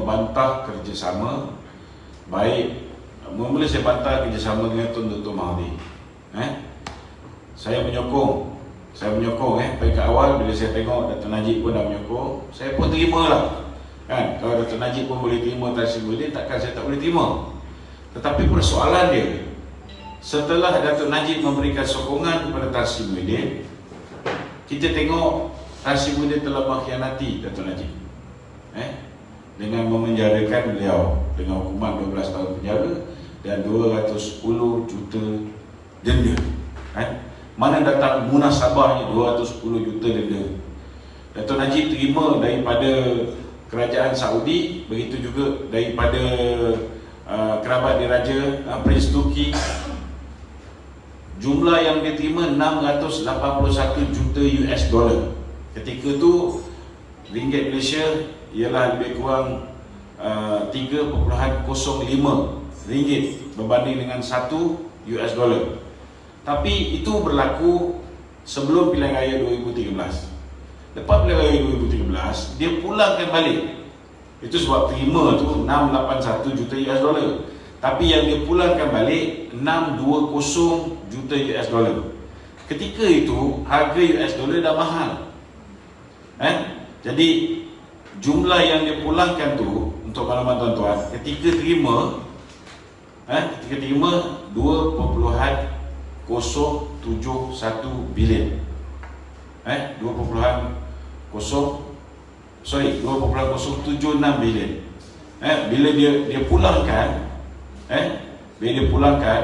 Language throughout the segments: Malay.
membantah kerjasama, baik mula saya bantah kerjasama dengan Tun Dr. Mahathir. Saya menyokong pada awal bila saya tengok Dato' Najib pun dah menyokong, saya pun terima lah. Kan, kalau Dato' Najib pun boleh terima Tan Sri Muhyiddin, takkan saya tak boleh terima. Tetapi persoalan dia, setelah Dato' Najib memberikan sokongan kepada Tan Sri Muhyiddin, kita tengok Tan Sri Muhyiddin telah mengkhianati Dato' Najib dengan memenjarakan beliau dengan hukuman 12 tahun penjara dan 210 juta denda. Mana datang munasabahnya 210 juta denda? Dato' Najib terima daripada kerajaan Saudi, begitu juga daripada kerabat diraja Prince Turki. Jumlah yang diterima 681 juta US dollar. Ketika tu ringgit Malaysia ialah lebih kurang 3.05 ringgit berbanding dengan 1 US dollar. Tapi itu berlaku sebelum pilihan raya 2013. Lepas pilihan raya 2013, dia pulangkan balik. Itu sebab terima tu 681 juta US dollar. Tapi yang dia pulangkan balik 620 juta US dollar. Ketika itu harga US dollar dah mahal. Jadi jumlah yang dia pulangkan tu, untuk maklumat tuan-tuan, ketika terima 2.071 bilion. 2.076 bilion. Bila dia pulangkan, bila dia pulangkan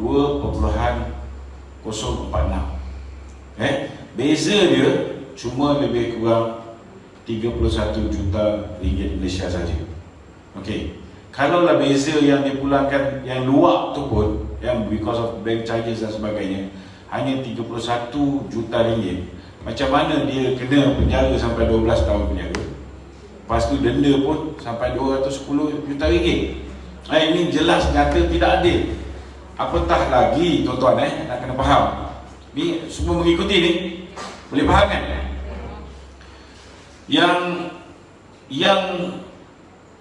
2.046. Beza dia cuma lebih kurang 31 juta ringgit Malaysia saja. Okey. Kalaulah beza yang dipulangkan yang luar tu pun, yang because of bank charges dan sebagainya, hanya 31 juta ringgit, macam mana dia kena penjara sampai 12 tahun penjara? Lepas tu denda pun sampai 210 juta ringgit. Ini jelas nyata tidak adil. Apatah lagi tuan-tuan nak kena faham. Ni semua mengikuti ni. Boleh faham kan?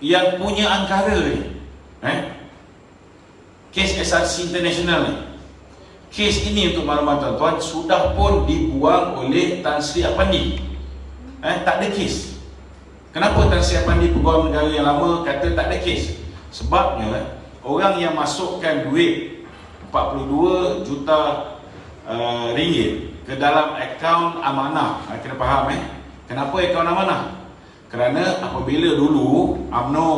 Yang punya angkara ni, kes SRC International ni, kes ini untuk maklumat tuan-tuan sudah pun dibuang oleh Tan Sri Apandi. Tak ada kes. Kenapa Tan Sri Apandi pegawai negara yang lama kata tak ada kes? Sebabnya orang yang masukkan duit 42 juta ringgit ke dalam akaun amanah, kena faham kenapa akaun amanah? Kerana apabila dulu UMNO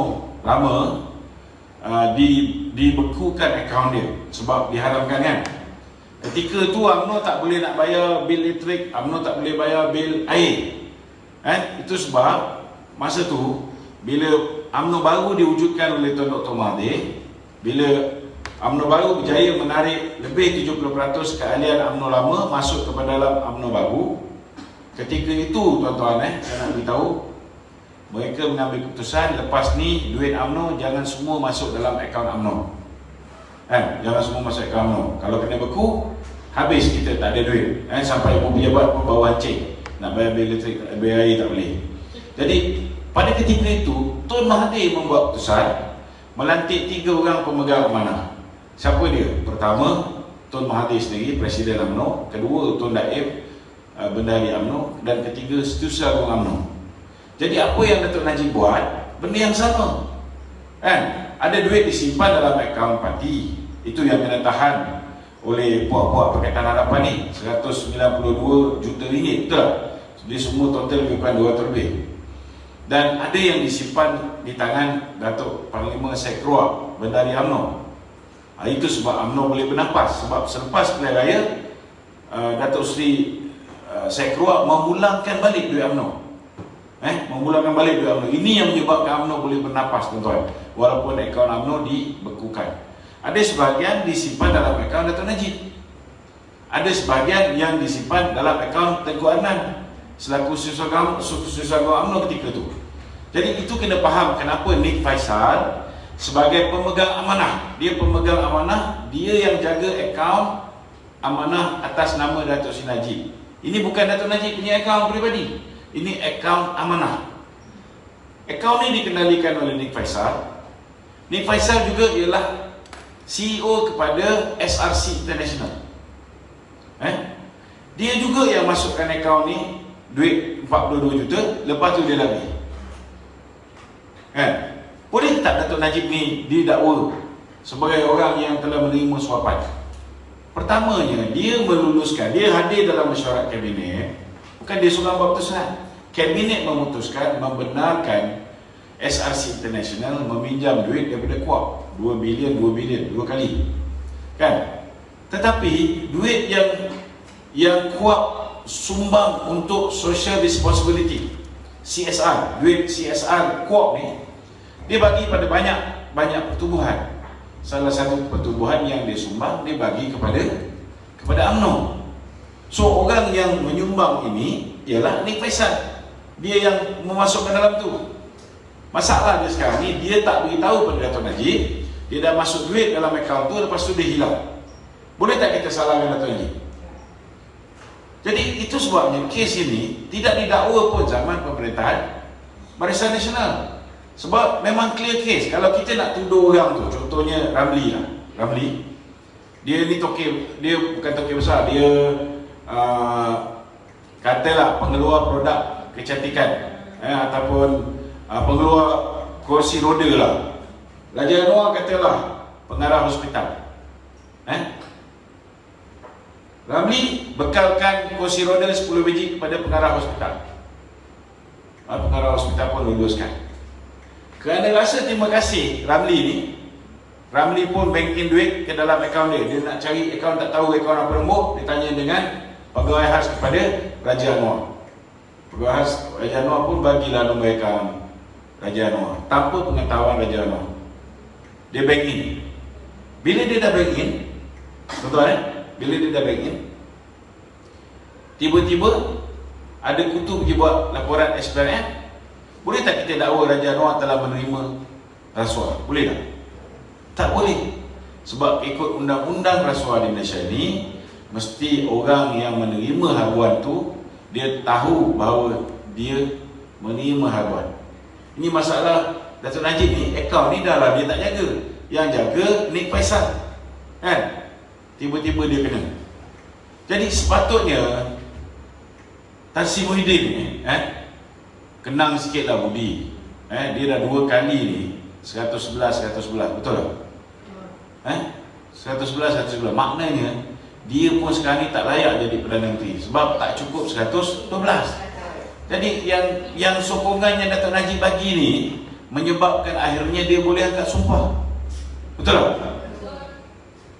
lama dibekukan akaun dia sebab diharamkan kan. Ketika tu UMNO tak boleh nak bayar bil elektrik, UMNO tak boleh bayar bil air. Itu sebab masa tu bila UMNO baru diwujudkan oleh Tun Dr. Mahathir, bila UMNO baru berjaya menarik lebih 70% keahlian UMNO lama masuk kepada dalam UMNO baru. Ketika itu tuan-tuan saya nak beritahu, mereka mengambil keputusan lepas ni duit UMNO jangan semua masuk dalam akaun UMNO. Jangan semua masuk akaun UMNO. Kalau kena beku, habis kita tak ada duit. Sampai pejabat pun bawa hancing, nak bayar bil elektrik, bayar air tak boleh. Jadi pada ketika itu Tun Mahathir membuat keputusan melantik 3 orang pemegang amanah. Siapa dia? Pertama, Tun Mahathir sendiri, Presiden UMNO. Kedua, Tun Daib, Bendahari UMNO. Dan ketiga, Setiausaha Agung UMNO. Jadi apa yang Dato' Najib buat, benda yang sama. Ada duit disimpan dalam akaun parti. Itu yang kena tahan oleh puak-puak Pakatan Harapan ni, 192 juta ringgit. Betul tak? Dia semua total lebih kurang 200 lebih. Dan ada yang disimpan di tangan Datuk Panglima Sekroa Bendahari UMNO. Itu sebab UMNO boleh bernafas. Sebab selepas pilihan raya, Datuk Seri Sekroa memulangkan balik duit UMNO. Memulangkan balik duit UMNO. Ini yang menyebabkan UMNO boleh bernafas tuan-tuan, walaupun akaun UMNO dibekukan. Ada sebahagian disimpan dalam akaun Dato' Najib. Ada sebahagian yang disimpan dalam akaun Tengku Adnan selaku Setiausaha UMNO ketika itu. Jadi itu kena faham kenapa Nik Faisal sebagai pemegang amanah. Dia pemegang amanah, dia yang jaga akaun amanah atas nama Dato' Sri Najib. Ini bukan Dato' Najib punya akaun peribadi. Ini akaun amanah. Akaun ni dikendalikan oleh Nik Faisal. Nik Faisal juga ialah CEO kepada SRC International. Dia juga yang masukkan akaun ni duit 42 juta, lepas tu dia lari. Boleh tak Datuk Najib ni didakwa sebagai orang yang telah menerima suapan? Pertamanya, dia meluluskan, dia hadir dalam mesyuarat kabinet, bukan dia seorang buat keputusan. Kabinet memutuskan membenarkan SRC International meminjam duit daripada KUAP 2 bilion, 2 kali. Kan? Tetapi duit yang KUAP sumbang untuk social responsibility, CSR, duit CSR KUAP ni, dia bagi pada banyak pertubuhan. Salah satu pertubuhan yang dia sumbang, dia bagi kepada UMNO. So orang yang menyumbang ini ialah Nik Faisal. Dia yang memasukkan dalam tu. Masalah dia sekarang ni, dia tak beritahu pada Datuk Najib, dia dah masuk duit dalam akaun tu, lepas tu dia hilang. Boleh tak kita salahkan Datuk Najib? Jadi itu sebabnya kes ini tidak didakwa pun zaman pemerintahan Barisan Nasional. Sebab memang clear case. Kalau kita nak tuduh orang tu, contohnya Ramli lah. Ramli, dia ni tokey, dia bukan tokey besar, dia katalah pengeluar produk kecantikan, ataupun pengeluar kursi roda lah. Raja Anwar katalah pengarah hospital. Ramli bekalkan kursi roda 10 biji kepada pengarah hospital. Pengarah hospital pun luluskan. Kerana rasa terima kasih Ramli ni, Ramli pun banking duit ke dalam akaun dia. Dia nak cari akaun, tak tahu akaun apa nombor, dia tanya dengan pegawai khas kepada Raja Anwar. Pegawai khas Raja Anwar pun bagilah nombor akaun Raja Anwar tanpa pengetahuan Raja Anwar. Dia bank in. Bila dia dah bank in, betul bila dia dah bank in, tiba-tiba ada kutu pergi buat laporan SPRM. Boleh tak kita dakwa Raja Anwar telah menerima rasuah? Boleh tak? Tak boleh. Sebab ikut undang-undang rasuah di Malaysia ni, mesti orang yang menerima haruan tu, dia tahu bahawa dia menerima haruan. Ini masalah Datuk Najib ni, akaun ni dah lah dia tak jaga. Yang jaga Nik Faisal. Kan? Tiba-tiba dia kena. Jadi sepatutnya Tan Sri Muhyiddin ni, kenang sikit lah budi. Dia dah 2 kali ni 111, betul tak? 111. Maknanya dia pun sekarang ni tak layak jadi Perdana Menteri sebab tak cukup 112. Jadi yang sokongan yang Datuk Najib bagi ni menyebabkan akhirnya dia boleh angkat sumpah. Betul tak?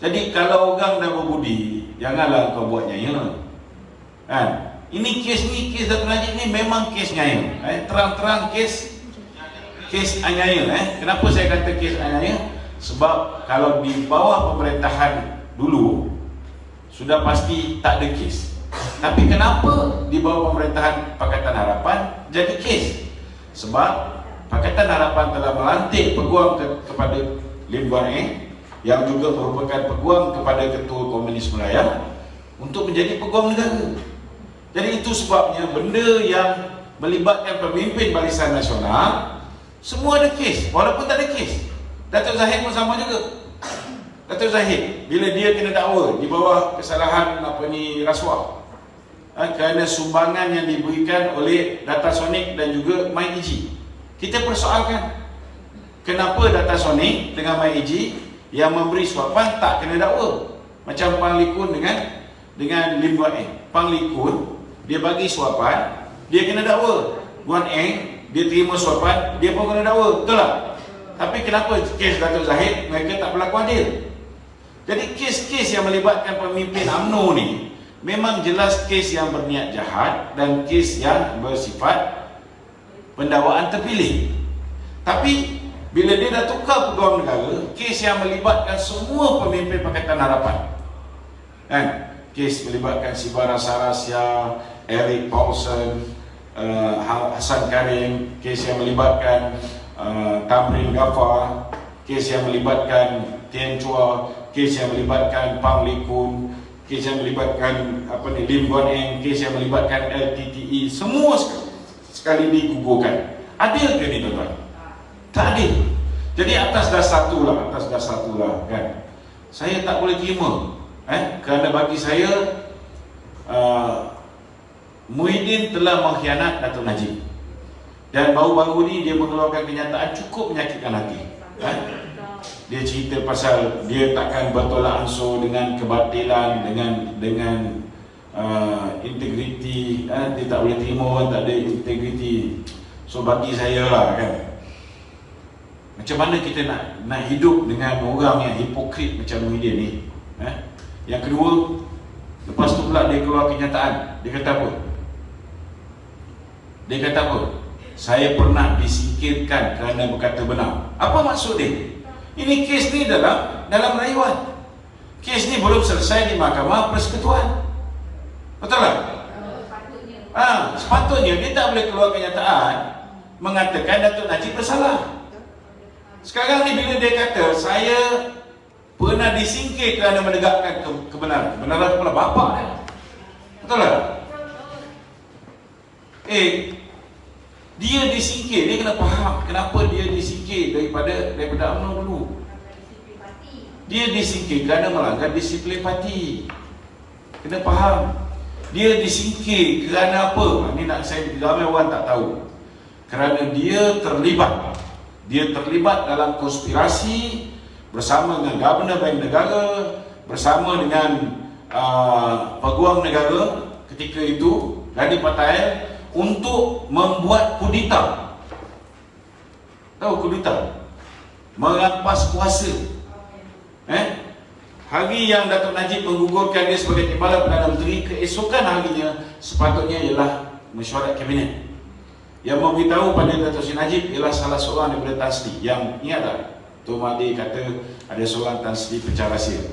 Jadi kalau orang dah berbudi, janganlah kau buat nyaya. Kan? Ini kes Datuk Najib ni memang kes nyaya. Terang-terang kes anyaya. Kenapa saya kata kes anyaya? Sebab kalau di bawah pemerintahan dulu sudah pasti tak ada kes. Tapi kenapa di bawah pemerintahan Pakatan Harapan jadi kes? Sebab Pakatan Harapan telah melantik peguam kepada Lim Guan Eng, yang juga merupakan peguam kepada Ketua Komunis Melayu, untuk menjadi peguam negara. Jadi itu sebabnya benda yang melibatkan pemimpin Barisan Nasional semua ada kes, walaupun tak ada kes. Datuk Zahid pun sama juga. Datuk Zahid, bila dia kena dakwa di bawah kesalahan rasuah, kerana sumbangan yang diberikan oleh Datasonic dan juga MyEG. Kita persoalkan, kenapa Datasonic dengan MyEG yang memberi suapan tak kena dakwa? Macam Pang Likun dengan Lim Guan Eng. Pang Likun dia bagi suapan, dia kena dakwa. Guan Eng dia terima suapan, dia pun kena dakwa. Betul tak? Tapi kenapa kes Datuk Zahid mereka tak berlaku adil? Jadi kes-kes yang melibatkan pemimpin UMNO ni memang jelas kes yang berniat jahat dan kes yang bersifat pendakwaan terpilih. Tapi bila dia dah tukar peguam negara, kes yang melibatkan semua pemimpin Pakatan Harapan, kan? Kes melibatkan Sibara Sarasya, Eric Paulson, Hassan Karim, kes yang melibatkan Tamrin Ghaffar, kes yang melibatkan Tien Chua, kes yang melibatkan Pang Likun, kes yang melibatkan Lim Guan Eng, kes yang melibatkan LTTE, semua sekali digugurkan. Adil ke ni tuan-tuan? Tak adil. Jadi atas dasar itulah kan, saya tak boleh terima kerana bagi saya Muhyiddin telah mengkhianat Datuk Najib. Dan baru-baru ni dia mengeluarkan kenyataan cukup menyakitkan hati. Dia cerita pasal dia takkan bertolak ansur dengan kebatilan, dengan integriti, dia tak boleh terima orang tak ada integriti. So bagi saya lah kan, macam mana kita nak hidup dengan orang yang hipokrit macam Muhyiddin ni? Yang kedua, lepas tu pula dia keluar kenyataan. Dia kata apa? Saya pernah disingkirkan kerana berkata benar. Apa maksud dia? Ini kes ni dalam rayuan. Kes ni belum selesai di Mahkamah Persekutuan. Betul tak? Sepatutnya dia tak boleh keluar kenyataan mengatakan Datuk Najib bersalah. Sekarang ni bila dia kata saya pernah disingkir kerana menegakkan kebenaran. Kebenaran kepala bapa dia. Betul tak? Dia disingkir, dia kena faham kenapa dia disingkir daripada UMNO dulu. Dia disingkir kerana melanggar disiplin parti. Kena faham. Dia disingkir kerana apa? Ini nak saya ramai orang tak tahu. Kerana dia terlibat dalam konspirasi bersama dengan Governor Bank Negara, bersama dengan peguam negara ketika itu, Gandhi Patnaik, untuk membuat kudeta. Tahu kudeta? Merampas kuasa. Hari yang Datuk Najib menggugurkan dia sebagai Timbalan Perdana Menteri, keesokan harinya sepatutnya ialah mesyuarat kabinet. Yang memberitahu pada Datuk Seri Najib ialah salah seorang daripada Tan Sri. Yang ingat tak? Tuan Mahdi kata ada seorang Tan Sri pecah rahsia.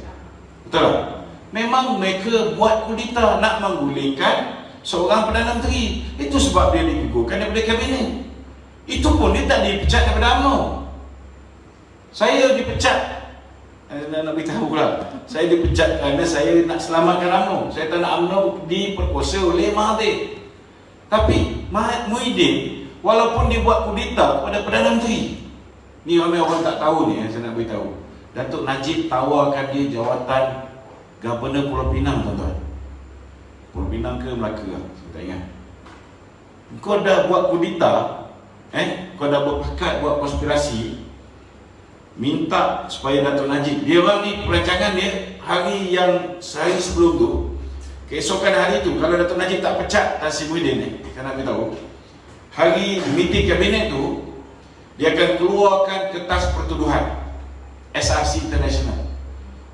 Betul tak? Memang mereka buat kudeta nak menggulingkan seorang Perdana Menteri. Itu sebab dia digugurkan daripada kabinet. Itu pun dia tak dipecat daripada UMNO. Saya dipecat, nak beritahu pula, saya dipecat kerana saya nak selamatkan UMNO. Saya tak nak UMNO diperkosa oleh Mahathir. Tapi Muhyiddin, walaupun dia buat kudeta kepada Perdana Menteri, ni ramai orang tak tahu ni, saya nak beritahu, Datuk Najib tawarkan dia jawatan Governor Pulau Pinang, tuan-tuan. Pulau Pinang ke Melaka lah, saya tak ingat. Kau dah buat kudeta, kau dah berpakat buat konspirasi, minta supaya Datuk Najib, dia orang ni perancangan dia hari yang sehari sebelum tu, keesokan hari tu, kalau Datuk Najib tak pecat Tan Sri Muhyiddin ni, saya nak beritahu, hari meeting kabinet tu, dia akan keluarkan kertas pertuduhan SRC International.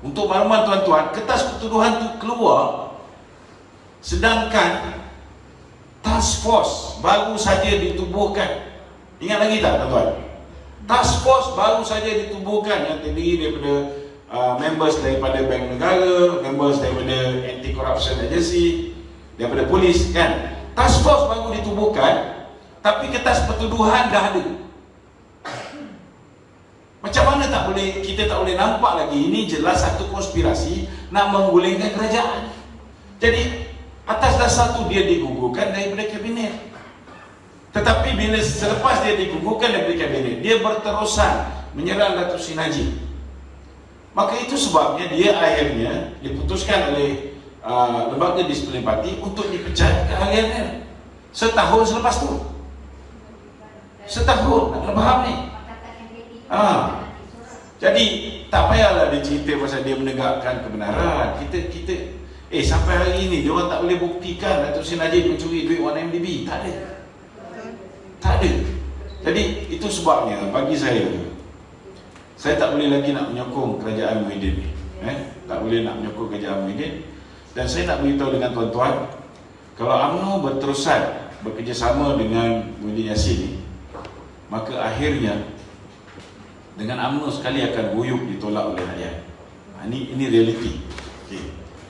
Untuk makluman tuan-tuan, kertas pertuduhan tu keluar sedangkan task force baru saja ditubuhkan. Ingat lagi tak tuan-tuan? Task force baru saja ditubuhkan yang terdiri daripada members daripada Bank Negara, members daripada Anti-Corruption Agency, daripada polis kan. Task force baru ditubuhkan, tapi kertas pertuduhan dah ada. Macam mana kita tak boleh nampak lagi ini jelas satu konspirasi nak menggulingkan kerajaan. Jadi atas dasar tu dia digugurkan daripada kabinet. Tetapi bila selepas dia digugurkan daripada kabinet, dia berterusan menyerang Datuk Seri Najib. Maka itu sebabnya dia akhirnya diputuskan oleh lembaga disiplin parti untuk dipecat kehariannya setahun selepas tu. Setahun, nak kena faham ni. Jadi tak payahlah dia cerita pasal dia menegakkan kebenaran. Kita sampai hari ini dia orang tak boleh buktikan Datuk Seri Najib mencuri duit 1MDB. Tak ada. Jadi itu sebabnya bagi saya tak boleh lagi nak menyokong kerajaan Muhyiddin ni. Tak boleh nak menyokong kerajaan Muhyiddin. Dan saya nak beritahu dengan tuan-tuan, kalau UMNO berterusan bekerjasama dengan Muhyiddin Yassin ni, maka akhirnya dengan UMNO sekali akan guyup ditolak oleh rakyat. Ini realiti. Okay.